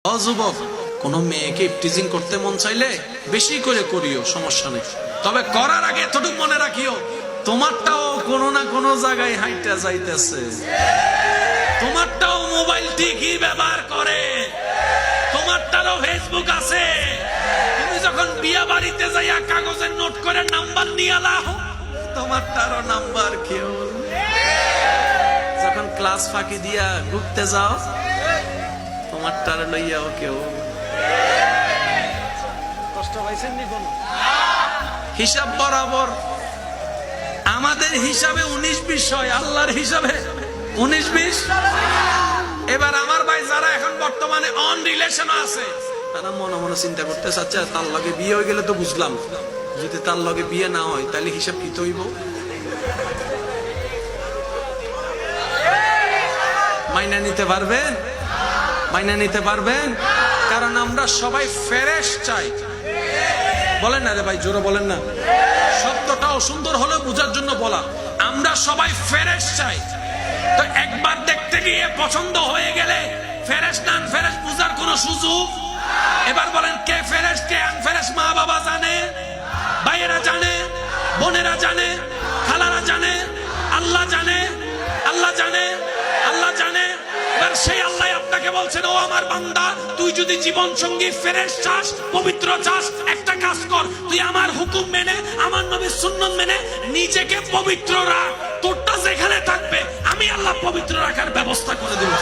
যুবক, কোন মেয়েকে ইফটিজিং করতে মন চাইলে বেশি করে করিও, সমস্যা নেই। তবে করার আগে এতটুকু মনে রাখিও, তোমারটাও কোনো না কোনো জায়গায় হাইটা যাইতেছে, তোমারটাও মোবাইল ঠিকই ব্যবহার করে, তোমারটারও ফেসবুক আছে। তুমি যখন বিয়া বাড়িতে যাইয়া কাগজের নোট করে নাম্বার নিয়ে আলাও, তোমারটারও নাম্বার কেউ। যখন ক্লাস ফাঁকি দিয়া ঘুরতে যাও, তোমারটার লইয়াও কেউ। কষ্ট পাইছেন নি কোন? হিসাব বরাবর। আমাদের হিসাবে 19-20 হয়, আল্লাহর হিসাবে 19-20। এবার আমার ভাই যারা এখন বর্তমানে অন রিলেশন আছে, তারা মনে মনে চিন্তা করতে চাচ্ছে, তার লগে বিয়ে হয়ে গেলে তো বুঝলাম, যদি তার লগে বিয়ে না হয় তাহলে হিসাব কি হইব? মাইনা নিতে পারবেন? মাইনা নিতে পারবেন? কারণ আমরা সবাই ফ্রেশ চাই। বলেন না রে ভাই, জোরে বলেন না। শব্দটাও সুন্দর হলে বোঝার জন্য বলা। আমরা সবাই ফ্রেশ চাই। তো একবার দেখতে গিয়ে পছন্দ হয়ে গেলে ফ্রেশ না আনফ্রেশ বোঝার কোনো সুযোগ? এবার বলেন, কে ফ্রেশ কে আনফ্রেশ? মা বাবা জানে, ভাইয়েরা জানে, বোনেরা জানে, খালারা জানে, আল্লাহ জানে, আল্লাহ জানে, আল্লাহ জানে। এবার সেই আল্লাহ আপনাকে বলছেন, ও আমার বান্দা, তুই যদি জীবন সঙ্গী ফ্রেশ চাস, পবিত্র চাস, একটা কাজ কর, তুই আমার হুকুম মেনে, আমার নবীর সুন্নাত মেনে নিজেকে পবিত্র রাখ। তোরটা যেখানে থাকবে আমি আল্লাহ পবিত্র রাখার ব্যবস্থা করে দেব।